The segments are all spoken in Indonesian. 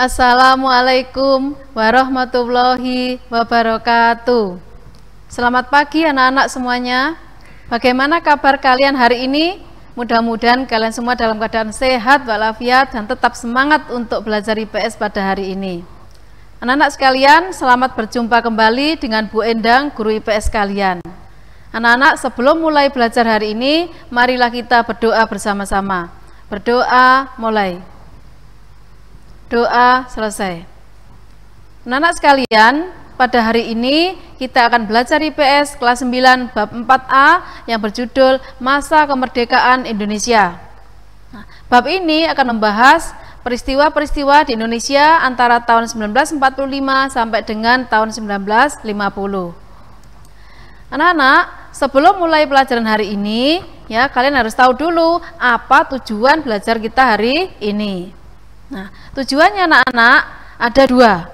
Assalamualaikum warahmatullahi wabarakatuh. Selamat pagi anak-anak semuanya. Bagaimana kabar kalian hari ini? Mudah-mudahan kalian semua dalam keadaan sehat walafiat dan tetap semangat untuk belajar IPS pada hari ini. Anak-anak sekalian, selamat berjumpa kembali dengan Bu Endang, guru IPS kalian. Anak-anak, sebelum mulai belajar hari ini, marilah kita berdoa bersama-sama. Berdoa mulai. Doa selesai. Anak-anak sekalian, pada hari ini kita akan belajar IPS kelas 9 bab 4A yang berjudul Masa Kemerdekaan Indonesia. Bab ini akan membahas peristiwa-peristiwa di Indonesia antara tahun 1945 sampai dengan tahun 1950. Anak-anak, sebelum mulai pelajaran hari ini, ya kalian harus tahu dulu apa tujuan belajar kita hari ini. Nah, tujuannya anak-anak ada dua.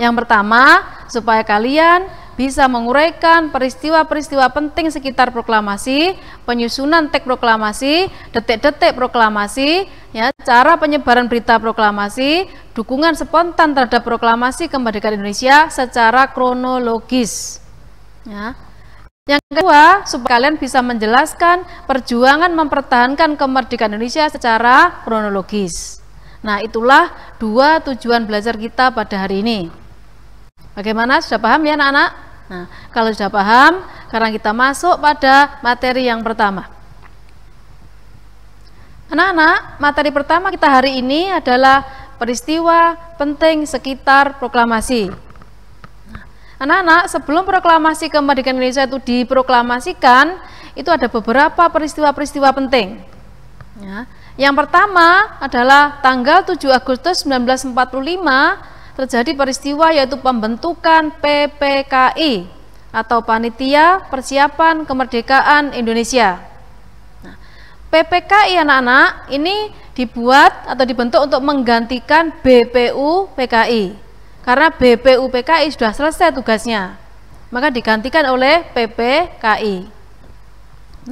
Yang pertama, supaya kalian bisa menguraikan peristiwa-peristiwa penting sekitar proklamasi, penyusunan teks proklamasi, detik-detik proklamasi, ya, cara penyebaran berita proklamasi, dukungan spontan terhadap proklamasi kemerdekaan Indonesia secara kronologis. Ya. Yang kedua, supaya kalian bisa menjelaskan perjuangan mempertahankan kemerdekaan Indonesia secara kronologis. Nah, itulah dua tujuan belajar kita pada hari ini. Bagaimana? Sudah paham ya anak-anak? Nah, kalau sudah paham, sekarang kita masuk pada materi yang pertama. Anak-anak, materi pertama kita hari ini adalah peristiwa penting sekitar proklamasi. Anak-anak, sebelum proklamasi kemerdekaan Indonesia itu diproklamasikan, itu ada beberapa peristiwa-peristiwa penting. Ya. Yang pertama adalah tanggal 7 Agustus 1945 terjadi peristiwa yaitu pembentukan PPKI atau Panitia Persiapan Kemerdekaan Indonesia. Nah, PPKI anak-anak ini dibuat atau dibentuk untuk menggantikan BPU PKI. Karena BPU PKI sudah selesai tugasnya, maka digantikan oleh PPKI.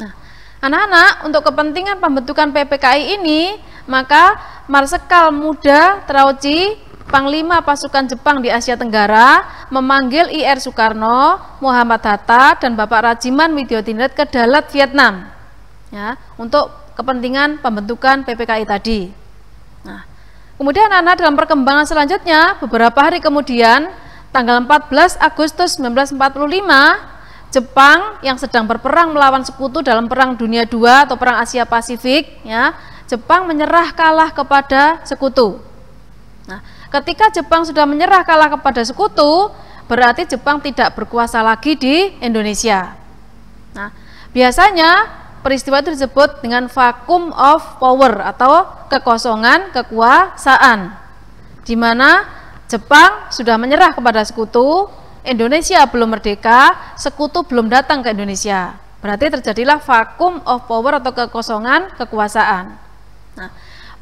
Nah, anak-anak, untuk kepentingan pembentukan PPKI ini, maka Marsekal Muda Terauchi, Panglima Pasukan Jepang di Asia Tenggara, memanggil IR Soekarno, Muhammad Hatta, dan Bapak Rajiman Widyodiningrat ke Dalat, Vietnam, ya, untuk kepentingan pembentukan PPKI tadi. Nah, kemudian anak dalam perkembangan selanjutnya, beberapa hari kemudian, tanggal 14 Agustus 1945, Jepang yang sedang berperang melawan sekutu dalam Perang Dunia II atau Perang Asia Pasifik, ya, Jepang menyerah kalah kepada sekutu. Nah, ketika Jepang sudah menyerah kalah kepada sekutu, berarti Jepang tidak berkuasa lagi di Indonesia. Nah, biasanya peristiwa itu disebut dengan vacuum of power atau kekosongan kekuasaan, di mana Jepang sudah menyerah kepada sekutu, Indonesia belum merdeka, sekutu belum datang ke Indonesia. Berarti terjadilah vacuum of power atau kekosongan kekuasaan. Nah,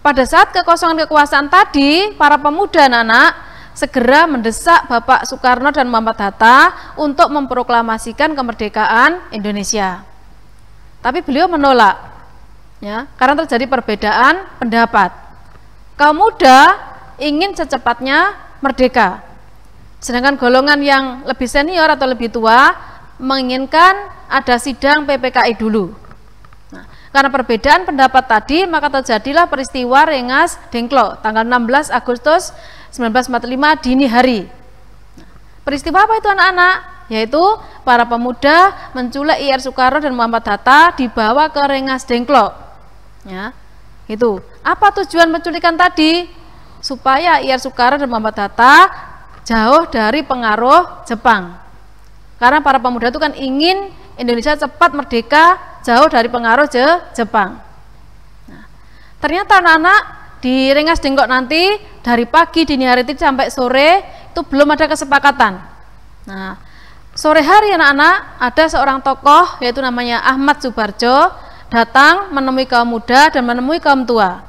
pada saat kekosongan kekuasaan tadi, para pemuda anak-anak segera mendesak Bapak Soekarno dan Muhammad Hatta untuk memproklamasikan kemerdekaan Indonesia. Tapi beliau menolak, ya, karena terjadi perbedaan pendapat. Kaum muda ingin secepatnya merdeka, sedangkan golongan yang lebih senior atau lebih tua menginginkan ada sidang PPKI dulu. Nah, karena perbedaan pendapat tadi, maka terjadilah peristiwa Rengas Dengklok tanggal 16 Agustus 1945 dini hari. Nah, peristiwa apa itu anak-anak? Yaitu para pemuda menculik IR Soekarno dan Muhammad Hatta dibawa ke Rengas Dengklok. Ya, itu. Apa tujuan penculikan tadi? Supaya IR Soekarno dan Muhammad Hatta jauh dari pengaruh Jepang. Karena para pemuda itu kan ingin Indonesia cepat merdeka, jauh dari pengaruh Jepang. Nah, ternyata anak-anak di Rengas Dengklok nanti dari pagi dini hari itu sampai sore itu belum ada kesepakatan. Nah, sore hari anak-anak ada seorang tokoh yaitu namanya Ahmad Subarjo datang menemui kaum muda dan menemui kaum tua.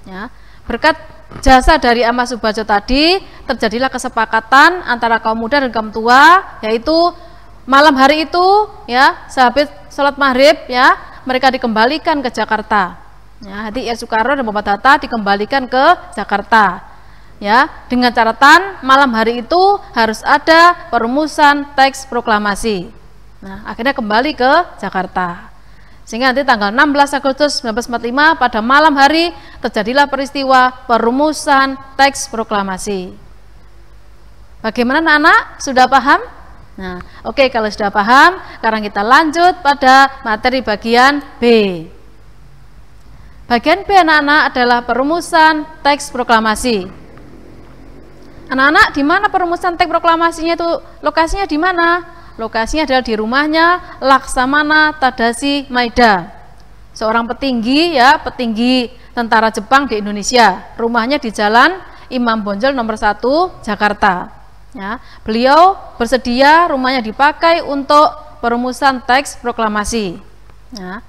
Ya, berkat jasa dari Ahmad Subarjo tadi terjadilah kesepakatan antara kaum muda dan kaum tua, yaitu malam hari itu, ya, sehabis sholat maghrib, ya, mereka dikembalikan ke Jakarta. Ya, hati IR Soekarno dan Muhammad Hatta dikembalikan ke Jakarta. ya, dengan catatan malam hari itu harus ada perumusan teks proklamasi. Nah, akhirnya kembali ke Jakarta. Sehingga nanti tanggal 16 Agustus 1945 pada malam hari terjadilah peristiwa perumusan teks proklamasi. Bagaimana anak-anak? Sudah paham? Nah, oke, kalau sudah paham, sekarang kita lanjut pada materi bagian B. Bagian B anak-anak adalah perumusan teks proklamasi. Anak-anak, di mana perumusan teks proklamasinya itu? Lokasinya di mana? Lokasinya adalah di rumahnya Laksamana Tadashi Maeda, seorang petinggi, ya, petinggi tentara Jepang di Indonesia. Rumahnya di Jalan Imam Bonjol nomor 1 Jakarta. Ya, beliau bersedia rumahnya dipakai untuk perumusan teks proklamasi. Ya.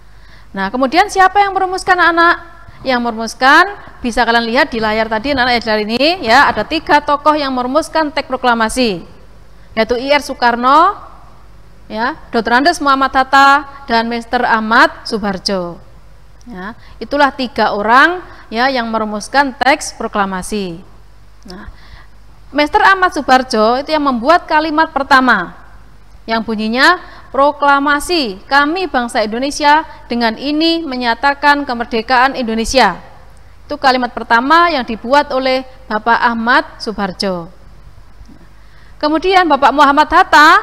Nah, kemudian siapa yang merumuskan anak-anak? Yang merumuskan bisa kalian lihat di layar tadi anak-anak dari ini, ya, ada 3 tokoh yang merumuskan teks proklamasi, yaitu I.R. Soekarno, ya, Dr. Andes Muhammad Hatta, dan Mr. Ahmad Subarjo. Ya, itulah 3 orang, ya, yang merumuskan teks proklamasi. Nah, Mr. Ahmad Subarjo itu yang membuat kalimat pertama yang bunyinya, proklamasi kami bangsa Indonesia dengan ini menyatakan kemerdekaan Indonesia. Itu kalimat pertama yang dibuat oleh Bapak Ahmad Subarjo. Kemudian Bapak Muhammad Hatta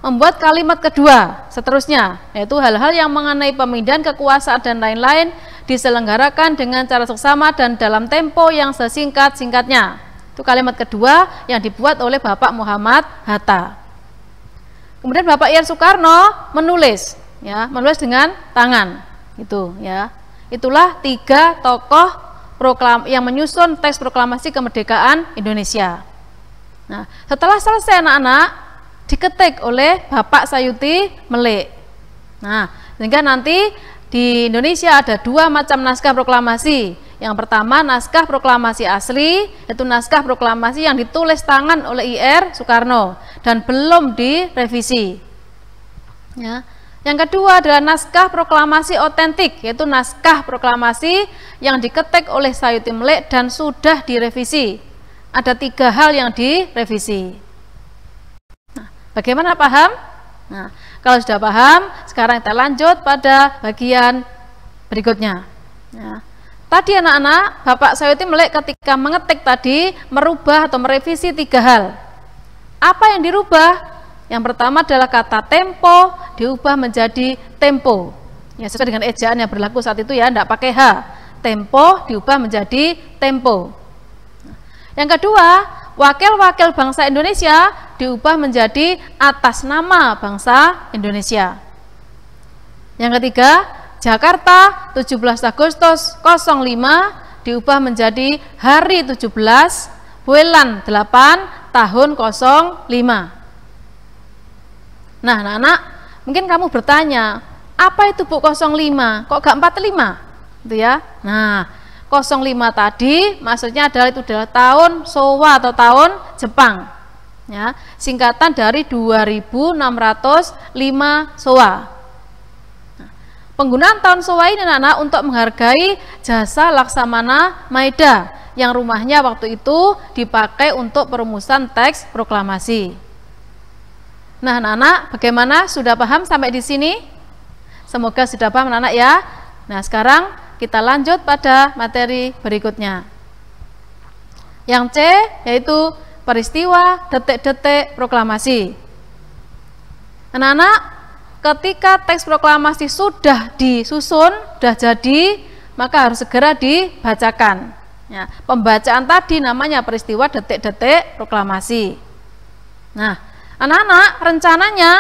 membuat kalimat kedua seterusnya, yaitu hal-hal yang mengenai pemindahan kekuasaan dan lain-lain diselenggarakan dengan cara seksama dan dalam tempo yang sesingkat-singkatnya. Itu kalimat kedua yang dibuat oleh Bapak Muhammad Hatta. Kemudian Bapak I.R. Soekarno menulis, ya, menulis dengan tangan, itu, ya. Itulah 3 tokoh yang menyusun teks proklamasi kemerdekaan Indonesia. Nah, setelah selesai anak-anak diketik oleh Bapak Sayuti Melik. Nah, sehingga nanti di Indonesia ada 2 macam naskah proklamasi. Yang pertama naskah proklamasi asli, yaitu naskah proklamasi yang ditulis tangan oleh I.R. Soekarno dan belum direvisi. Ya. Yang kedua adalah naskah proklamasi otentik, yaitu naskah proklamasi yang diketik oleh Sayuti Melik dan sudah direvisi. Ada 3 hal yang direvisi. Nah, bagaimana paham? Nah, kalau sudah paham, sekarang kita lanjut pada bagian berikutnya. Ya. Tadi anak-anak, Bapak Sayuti Melik ketika mengetik tadi merubah atau merevisi 3 hal. Apa yang dirubah? Yang pertama adalah kata tempo diubah menjadi tempo. Ya, sesuai dengan ejaan yang berlaku saat itu, ya, tidak pakai H. Tempo diubah menjadi tempo. Yang kedua, wakil-wakil bangsa Indonesia diubah menjadi atas nama bangsa Indonesia. Yang ketiga, Jakarta 17 Agustus 05 diubah menjadi hari 17 bulan 8 tahun 05. Nah, anak-anak, mungkin kamu bertanya, apa itu Bu 05? Kok gak 45? Gitu ya. Nah, 05 tadi maksudnya adalah itu adalah tahun Showa atau tahun Jepang. Ya, singkatan dari 2605 Showa. Penggunaan tahun Showa ini anak-anak untuk menghargai jasa Laksamana Maeda yang rumahnya waktu itu dipakai untuk perumusan teks proklamasi. Nah, anak-anak, bagaimana? Sudah paham sampai di sini? Semoga sudah paham anak-anak, ya. Nah, sekarang kita lanjut pada materi berikutnya. Yang C yaitu peristiwa detik-detik proklamasi. Anak-anak, ketika teks proklamasi sudah disusun, sudah jadi, maka harus segera dibacakan. Ya, pembacaan tadi namanya peristiwa detik-detik proklamasi. Nah, anak-anak, rencananya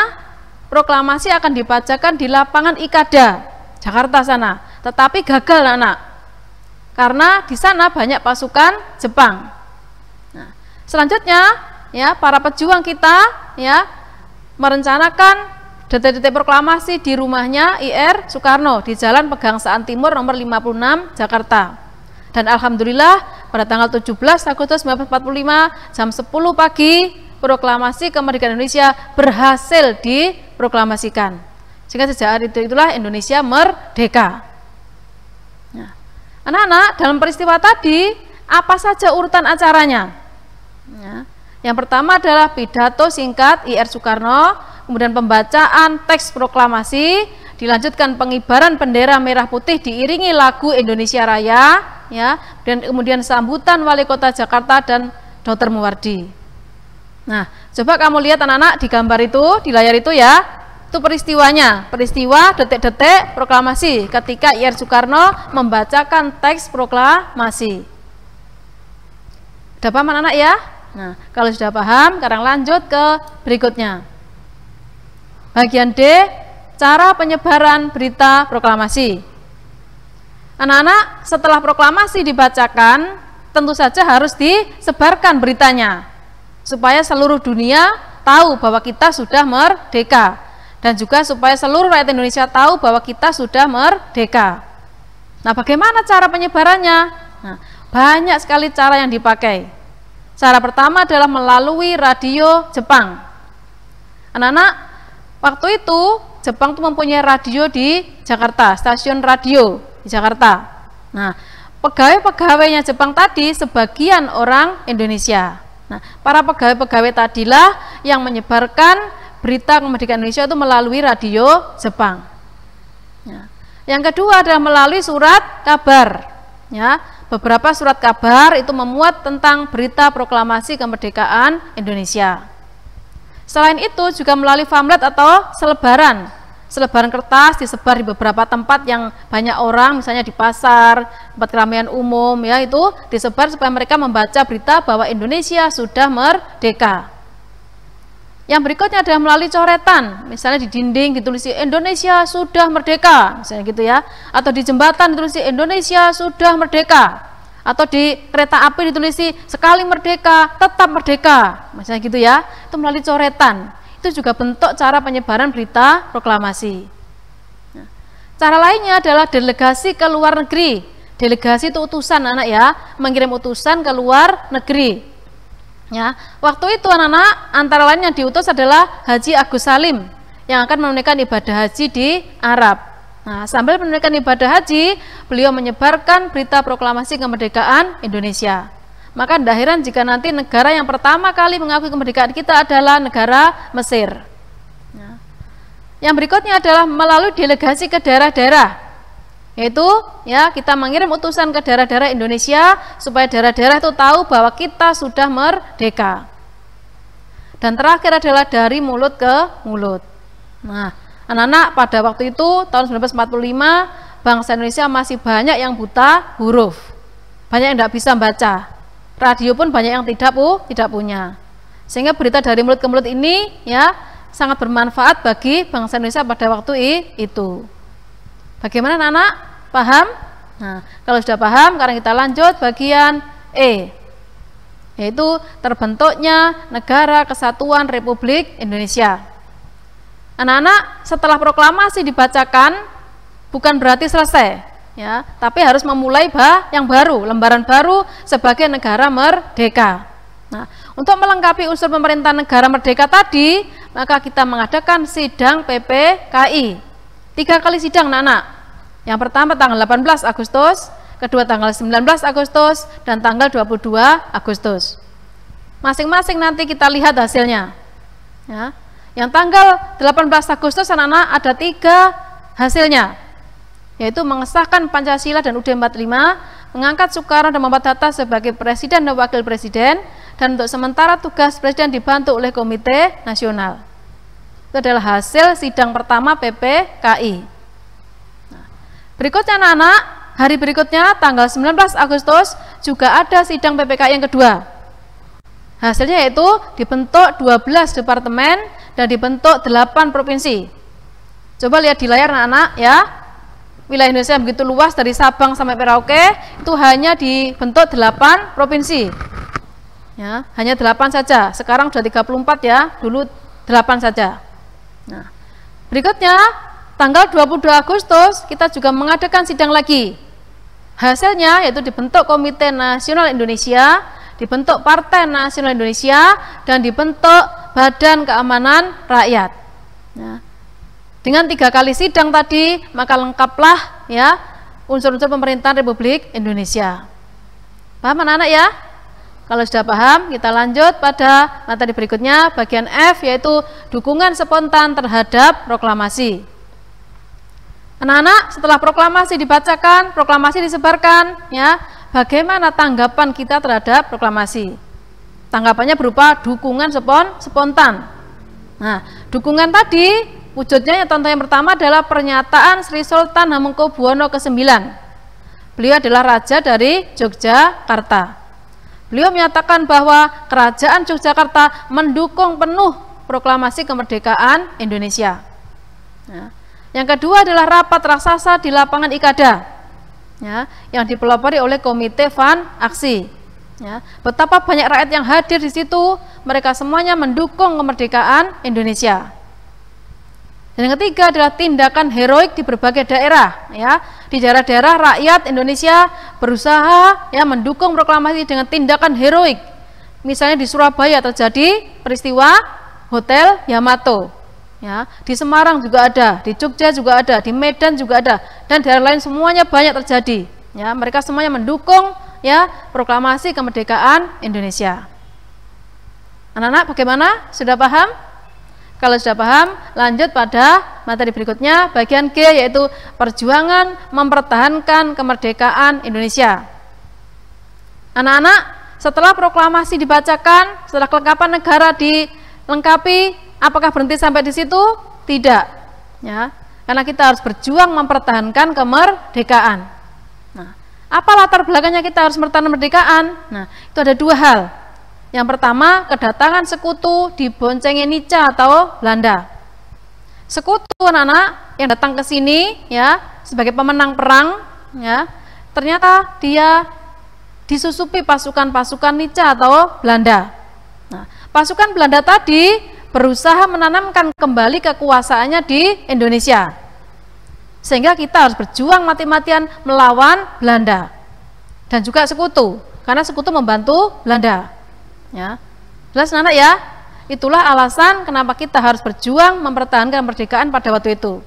proklamasi akan dibacakan di lapangan Ikada, Jakarta sana. Tetapi gagal anak, karena di sana banyak pasukan Jepang. Nah, selanjutnya, ya, para pejuang kita, ya, merencanakan detik-detik proklamasi di rumahnya I.R. Soekarno di Jalan Pegangsaan Timur nomor 56 Jakarta. Dan alhamdulillah pada tanggal 17 Agustus 1945 jam 10 pagi proklamasi kemerdekaan Indonesia berhasil diproklamasikan. Sehingga sejak hari itulah Indonesia merdeka. Nah, anak-anak, dalam peristiwa tadi Apa saja urutan acaranya? Ya. Yang pertama adalah pidato singkat I.R. Soekarno, kemudian pembacaan teks proklamasi, dilanjutkan pengibaran bendera merah putih diiringi lagu Indonesia Raya, ya, dan kemudian sambutan Wali Kota Jakarta dan Dr. Muwardi. Nah, coba kamu lihat anak-anak di gambar itu, di layar itu ya, itu peristiwanya, peristiwa detik-detik proklamasi ketika I.R. Soekarno membacakan teks proklamasi. Udah paham anak-anak ya? Nah, kalau sudah paham, sekarang lanjut ke berikutnya. Bagian D, cara penyebaran berita proklamasi. Anak-anak, setelah proklamasi dibacakan, tentu saja harus disebarkan beritanya, supaya seluruh dunia tahu bahwa kita sudah merdeka, dan juga supaya seluruh rakyat Indonesia tahu bahwa kita sudah merdeka. Nah, bagaimana cara penyebarannya? Nah, banyak sekali cara yang dipakai. Cara pertama adalah melalui radio Jepang. Anak-anak, waktu itu Jepang tuh mempunyai radio di Jakarta, stasiun radio di Jakarta. Nah, pegawai-pegawainya Jepang tadi sebagian orang Indonesia. Nah, para pegawai-pegawai tadilah yang menyebarkan berita kemerdekaan Indonesia itu melalui radio Jepang. Ya. Yang kedua adalah melalui surat kabar. Ya, beberapa surat kabar itu memuat tentang berita proklamasi kemerdekaan Indonesia. Selain itu juga melalui pamflet atau selebaran. Selebaran kertas disebar di beberapa tempat yang banyak orang, misalnya di pasar, tempat keramaian umum, ya, itu disebar supaya mereka membaca berita bahwa Indonesia sudah merdeka. Yang berikutnya adalah melalui coretan, misalnya di dinding ditulis Indonesia sudah merdeka, misalnya gitu ya, atau di jembatan ditulis Indonesia sudah merdeka, atau di kereta api ditulis sekali merdeka tetap merdeka, misalnya gitu ya. Itu melalui coretan. Itu juga bentuk cara penyebaran berita proklamasi. Nah, cara lainnya adalah delegasi ke luar negeri. Delegasi itu utusan anak ya, mengirim utusan ke luar negeri. Ya, waktu itu anak-anak antara lain yang diutus adalah Haji Agus Salim yang akan menunaikan ibadah haji di Arab. Nah, sambil menunaikan ibadah haji, beliau menyebarkan berita proklamasi kemerdekaan Indonesia. Maka tidak heran jika nanti negara yang pertama kali mengakui kemerdekaan kita adalah negara Mesir. Ya. Yang berikutnya adalah melalui delegasi ke daerah-daerah. Yaitu ya, kita mengirim utusan ke daerah-daerah Indonesia supaya daerah-daerah itu tahu bahwa kita sudah merdeka. Dan terakhir adalah dari mulut ke mulut. Nah, anak-anak, pada waktu itu tahun 1945 bangsa Indonesia masih banyak yang buta huruf, banyak yang tidak bisa baca, radio pun banyak yang tidak punya. Sehingga berita dari mulut ke mulut ini ya sangat bermanfaat bagi bangsa Indonesia pada waktu itu. Bagaimana anak-anak? Paham? Nah, kalau sudah paham, sekarang kita lanjut bagian E, yaitu terbentuknya Negara Kesatuan Republik Indonesia. Anak-anak, setelah proklamasi dibacakan, bukan berarti selesai, ya, tapi harus memulai yang baru, lembaran baru sebagai negara merdeka. Nah, untuk melengkapi unsur pemerintahan negara merdeka tadi, maka kita mengadakan sidang PPKI. 3 kali sidang anak-anak. Yang pertama tanggal 18 Agustus, kedua tanggal 19 Agustus, dan tanggal 22 Agustus. Masing-masing nanti kita lihat hasilnya. Ya. Yang tanggal 18 Agustus anak-anak ada 3 hasilnya, yaitu mengesahkan Pancasila dan UUD 45, mengangkat Soekarno dan Muhammad Hatta sebagai presiden dan wakil presiden, dan untuk sementara tugas presiden dibantu oleh Komite Nasional. Itu adalah hasil sidang pertama PPKI. Nah, berikutnya anak-anak, hari berikutnya tanggal 19 Agustus juga ada sidang PPKI yang kedua. Hasilnya yaitu dibentuk 12 departemen dan dibentuk 8 provinsi. Coba lihat di layar anak-anak ya. Wilayah Indonesia yang begitu luas dari Sabang sampai Merauke, itu hanya dibentuk 8 provinsi. Ya, hanya 8 saja. Sekarang sudah 34 ya, dulu 8 saja. Nah, berikutnya tanggal 22 Agustus kita juga mengadakan sidang lagi. Hasilnya yaitu dibentuk Komite Nasional Indonesia, dibentuk Partai Nasional Indonesia, dan dibentuk Badan Keamanan Rakyat. Nah, dengan 3 kali sidang tadi, maka lengkaplah ya unsur-unsur pemerintahan Republik Indonesia. Paham anak-anak ya? Kalau sudah paham, kita lanjut pada materi berikutnya, bagian F, yaitu dukungan spontan terhadap proklamasi. Anak-anak, setelah proklamasi dibacakan, proklamasi disebarkan, ya, bagaimana tanggapan kita terhadap proklamasi? Tanggapannya berupa dukungan spontan. Nah, dukungan tadi wujudnya yang contoh yang pertama adalah pernyataan Sri Sultan Hamengkubuwono ke-9. Beliau adalah raja dari Yogyakarta. Beliau menyatakan bahwa kerajaan Yogyakarta mendukung penuh proklamasi kemerdekaan Indonesia. Nah, yang kedua adalah rapat raksasa di lapangan Ikada, ya, yang dipelopori oleh Komite Van Aksi. Ya, betapa banyak rakyat yang hadir di situ, mereka semuanya mendukung kemerdekaan Indonesia. Dan yang ketiga adalah tindakan heroik di berbagai daerah, ya. Di daerah-daerah rakyat Indonesia berusaha, ya, mendukung proklamasi dengan tindakan heroik. Misalnya di Surabaya terjadi peristiwa Hotel Yamato, ya. Di Semarang juga ada, di Jogja juga ada, di Medan juga ada, dan daerah lain semuanya banyak terjadi. Ya, mereka semuanya mendukung, ya, proklamasi kemerdekaan Indonesia. Anak-anak bagaimana? Sudah paham? Kalau sudah paham, lanjut pada materi berikutnya, bagian G, yaitu perjuangan mempertahankan kemerdekaan Indonesia. Anak-anak, setelah proklamasi dibacakan, setelah kelengkapan negara dilengkapi, apakah berhenti sampai di situ? Tidak, ya, karena kita harus berjuang mempertahankan kemerdekaan. Nah, apa latar belakangnya kita harus mempertahankan kemerdekaan? Nah, itu ada dua hal. Yang pertama, kedatangan sekutu diboncengi Nica atau Belanda. Sekutu anak-anak yang datang ke sini, ya, sebagai pemenang perang, ya, ternyata dia disusupi pasukan-pasukan Nica atau Belanda. Nah, pasukan Belanda tadi berusaha menanamkan kembali kekuasaannya di Indonesia, sehingga kita harus berjuang mati-matian melawan Belanda dan juga sekutu, karena sekutu membantu Belanda. Ya, jelas anak ya, itulah alasan kenapa kita harus berjuang mempertahankan kemerdekaan pada waktu itu.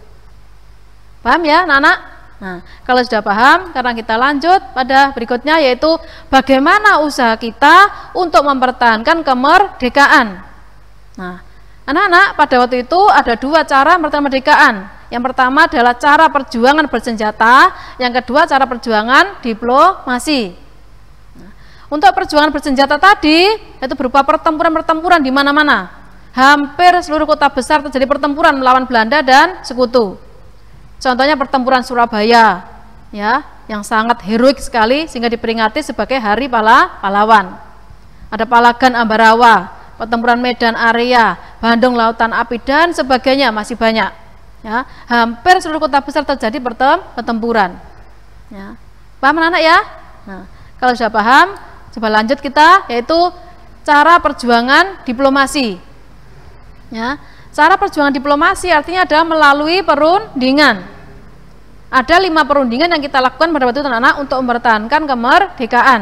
Paham ya anak-anak? Nah, kalau sudah paham, sekarang kita lanjut pada berikutnya, yaitu bagaimana usaha kita untuk mempertahankan kemerdekaan. Nah, anak-anak, pada waktu itu ada dua cara mempertahankan kemerdekaan. Yang pertama adalah cara perjuangan bersenjata, yang kedua cara perjuangan diplomasi. Untuk perjuangan bersenjata tadi, itu berupa pertempuran-pertempuran di mana-mana. Hampir seluruh kota besar terjadi pertempuran melawan Belanda dan sekutu. Contohnya pertempuran Surabaya, ya, yang sangat heroik sekali sehingga diperingati sebagai Hari Pahlawan. Ada Palagan Ambarawa, pertempuran Medan Area, Bandung Lautan Api, dan sebagainya, masih banyak. Ya, hampir seluruh kota besar terjadi pertempuran. Ya. Paham anak ya? Nah, kalau sudah paham, coba lanjut kita, yaitu cara perjuangan diplomasi. Ya, cara perjuangan diplomasi artinya adalah melalui perundingan. Ada 5 perundingan yang kita lakukan pada waktu itu anak-anak untuk mempertahankan kemerdekaan.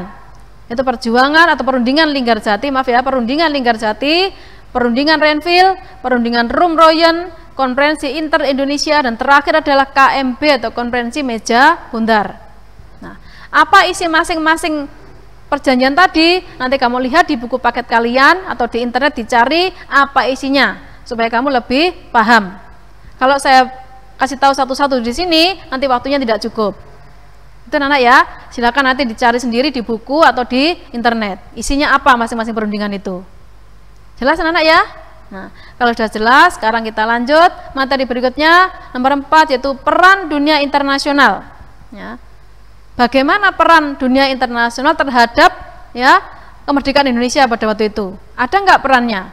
Itu perjuangan atau perundingan Linggarjati, maaf ya, perundingan Linggarjati, perundingan Renville, perundingan Rumroyen, konferensi Inter Indonesia, dan terakhir adalah KMB atau konferensi meja bundar. Nah, apa isi masing-masing perjanjian tadi? Nanti kamu lihat di buku paket kalian atau di internet, dicari apa isinya supaya kamu lebih paham. Kalau saya kasih tahu satu-satu di sini, nanti waktunya tidak cukup. Itu anak ya, silakan nanti dicari sendiri di buku atau di internet. Isinya apa masing-masing perundingan itu. Jelas anak ya? Nah, kalau sudah jelas, sekarang kita lanjut materi berikutnya, nomor 4, yaitu peran dunia internasional. Ya. Bagaimana peran dunia internasional terhadap, ya, kemerdekaan Indonesia pada waktu itu? Ada nggak perannya?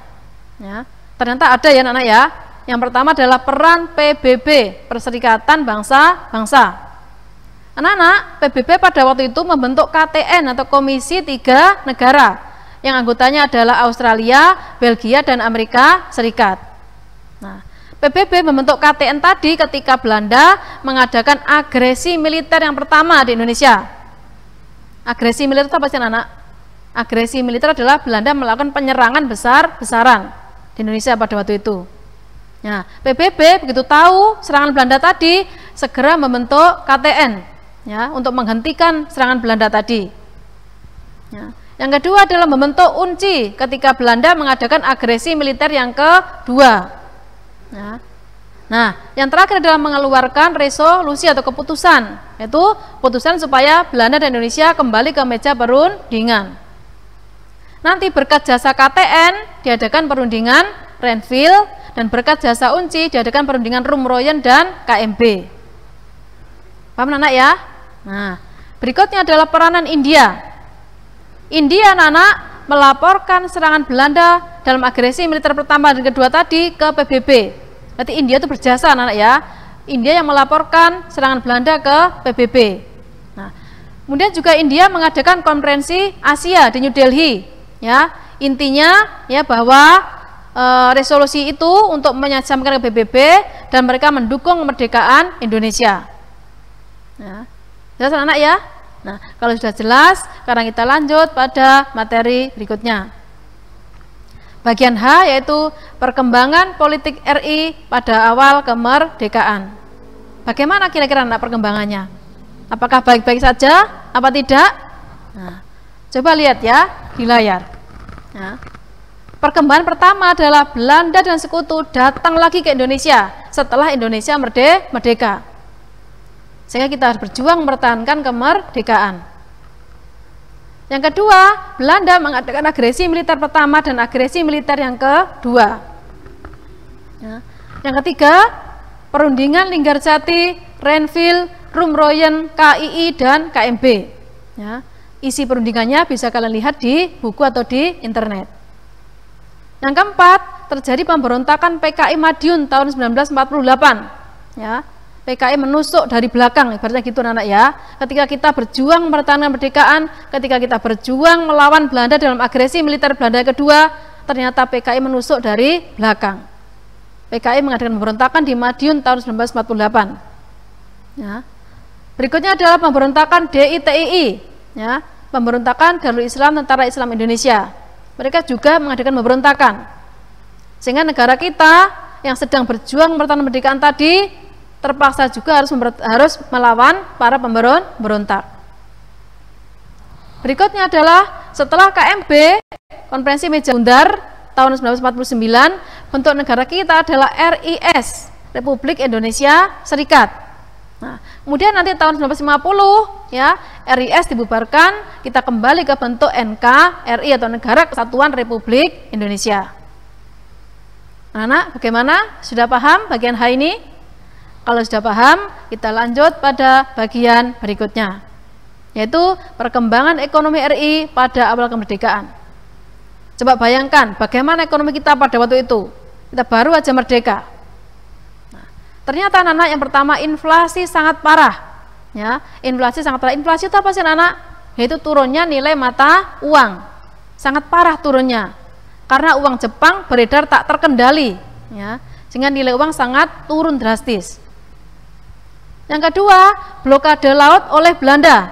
Ya, ternyata ada ya anak-anak ya. Yang pertama adalah peran PBB, Perserikatan Bangsa-Bangsa. Anak-anak, PBB pada waktu itu membentuk KTN atau Komisi 3 Negara, yang anggotanya adalah Australia, Belgia, dan Amerika Serikat. Nah, PBB membentuk KTN tadi ketika Belanda mengadakan agresi militer yang pertama di Indonesia. Agresi militer itu apa sih anak-anak? Agresi militer adalah Belanda melakukan penyerangan besar-besaran di Indonesia pada waktu itu. Nah, PBB begitu tahu serangan Belanda tadi, segera membentuk KTN, ya, untuk menghentikan serangan Belanda tadi. Ya. Yang kedua adalah membentuk UNCI ketika Belanda mengadakan agresi militer yang kedua. Ya. Nah, yang terakhir adalah mengeluarkan resolusi atau keputusan, yaitu keputusan supaya Belanda dan Indonesia kembali ke meja perundingan. Nanti berkat jasa KTN diadakan perundingan Renville, dan berkat jasa UNCI diadakan perundingan Rumroyen dan KMB. Paham anak ya? Nah, berikutnya adalah peranan India. India anak-anak melaporkan serangan Belanda dalam agresi militer pertama dan kedua tadi ke PBB. Berarti India itu berjasa anak-anak ya. India yang melaporkan serangan Belanda ke PBB. Nah, kemudian juga India mengadakan konferensi Asia di New Delhi. Ya, intinya ya bahwa resolusi itu untuk menyamkan ke PBB dan mereka mendukung kemerdekaan Indonesia. Ya, jelas anak-anak ya. Nah, kalau sudah jelas, sekarang kita lanjut pada materi berikutnya. Bagian H yaitu perkembangan politik RI pada awal kemerdekaan. Bagaimana kira-kira anak perkembangannya? Apakah baik-baik saja? Apa tidak? Nah, coba lihat ya di layar. Nah, perkembangan pertama adalah Belanda dan Sekutu datang lagi ke Indonesia setelah Indonesia merdeka. Sehingga kita harus berjuang mempertahankan kemerdekaan. Yang kedua, Belanda mengadakan agresi militer pertama dan agresi militer yang kedua. Ya. Yang ketiga, perundingan Linggarjati, Renville, Rumroyen, KII, dan KMB. Ya. Isi perundingannya bisa kalian lihat di buku atau di internet. Yang keempat, terjadi pemberontakan PKI Madiun tahun 1948. Ya. PKI menusuk dari belakang, ibaratnya gitu anak ya. Ketika kita berjuang mempertahankan kemerdekaan, ketika kita berjuang melawan Belanda dalam agresi militer Belanda kedua, ternyata PKI menusuk dari belakang. PKI mengadakan pemberontakan di Madiun tahun 1948. Ya. Berikutnya adalah pemberontakan DITII, ya, pemberontakan Darul Islam Tentara Islam Indonesia. Mereka juga mengadakan pemberontakan, sehingga negara kita yang sedang berjuang mempertahankan kemerdekaan tadi terpaksa juga harus melawan para pemberontak. Berikutnya adalah setelah KMB, Konferensi Meja Bundar tahun 1949, bentuk negara kita adalah RIS, Republik Indonesia Serikat. Nah, kemudian nanti tahun 1950 ya, RIS dibubarkan, kita kembali ke bentuk NKRI atau Negara Kesatuan Republik Indonesia. Anak-anak, bagaimana? Sudah paham bagian H ini? Kalau sudah paham, kita lanjut pada bagian berikutnya, yaitu perkembangan ekonomi RI pada awal kemerdekaan. Coba bayangkan bagaimana ekonomi kita pada waktu itu. Kita baru aja merdeka. Nah, ternyata anak-anak yang pertama inflasi sangat parah. Ya, inflasi sangat parah. Inflasi itu apa sih anak-anak? Yaitu turunnya nilai mata uang. Sangat parah turunnya. Karena uang Jepang beredar tak terkendali. Ya, sehingga nilai uang sangat turun drastis. Yang kedua, blokade laut oleh Belanda.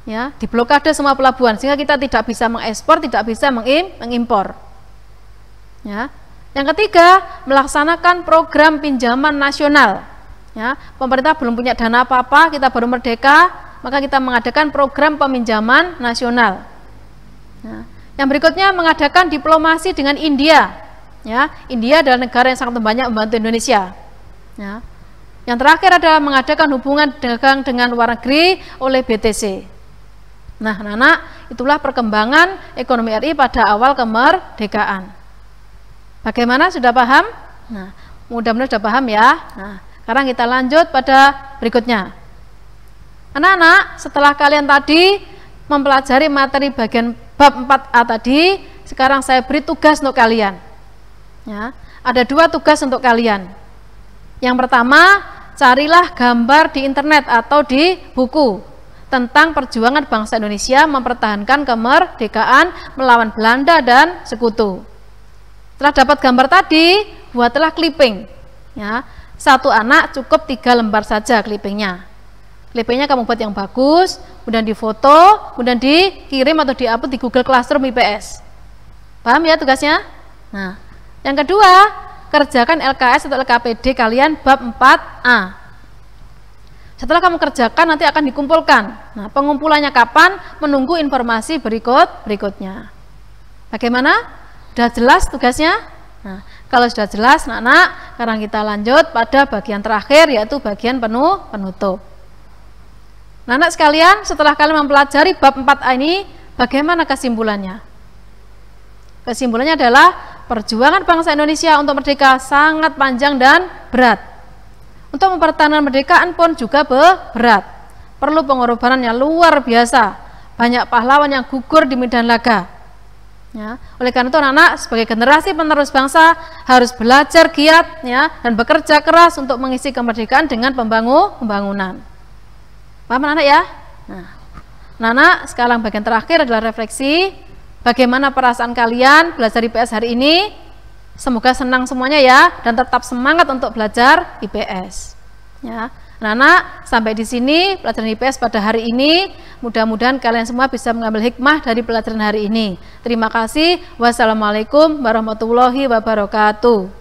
Ya, diblokade semua pelabuhan sehingga kita tidak bisa mengekspor, tidak bisa mengimpor. Ya. Yang ketiga, melaksanakan program pinjaman nasional. Ya, pemerintah belum punya dana apa-apa, kita baru merdeka, maka kita mengadakan program peminjaman nasional. Ya. Yang berikutnya mengadakan diplomasi dengan India. Ya, India adalah negara yang sangat banyak membantu Indonesia. Ya. Yang terakhir adalah mengadakan hubungan dagang dengan luar negeri oleh BTC. Nah, anak-anak, itulah perkembangan ekonomi RI pada awal kemerdekaan. Bagaimana, sudah paham? Nah, mudah-mudahan sudah paham ya. Nah, sekarang kita lanjut pada berikutnya. Anak-anak, setelah kalian tadi mempelajari materi bagian bab 4A tadi, sekarang saya beri tugas untuk kalian. Ya, ada 2 tugas untuk kalian. Yang pertama, carilah gambar di internet atau di buku tentang perjuangan bangsa Indonesia mempertahankan kemerdekaan melawan Belanda dan Sekutu. Setelah dapat gambar tadi, buatlah clipping. Ya, 1 anak cukup 3 lembar saja clippingnya. Clippingnya kamu buat yang bagus, kemudian difoto, kemudian dikirim atau diupload di Google Classroom IPS. Paham ya tugasnya? Nah, yang kedua, kerjakan LKS atau LKPD kalian bab 4A. Setelah kamu kerjakan nanti akan dikumpulkan. Nah, pengumpulannya kapan? Menunggu informasi berikutnya. Bagaimana? Sudah jelas tugasnya? Nah, kalau sudah jelas, anak-anak, sekarang kita lanjut pada bagian terakhir, yaitu bagian penutup. Anak-anak sekalian, setelah kalian mempelajari bab 4A ini, bagaimana kesimpulannya? Kesimpulannya adalah perjuangan bangsa Indonesia untuk merdeka sangat panjang dan berat. Untuk mempertahankan kemerdekaan pun juga berat. Perlu pengorbanan yang luar biasa. Banyak pahlawan yang gugur di medan laga. Ya, oleh karena itu anak-anak sebagai generasi penerus bangsa harus belajar giat ya, dan bekerja keras untuk mengisi kemerdekaan dengan pembangunan. Paham anak ya? Nah, anak-anak sekarang bagian terakhir adalah refleksi. Bagaimana perasaan kalian belajar IPS hari ini? Semoga senang semuanya ya, dan tetap semangat untuk belajar IPS. Ya, anak-anak, sampai di sini pelajaran IPS pada hari ini. Mudah-mudahan kalian semua bisa mengambil hikmah dari pelajaran hari ini. Terima kasih. Wassalamualaikum warahmatullahi wabarakatuh.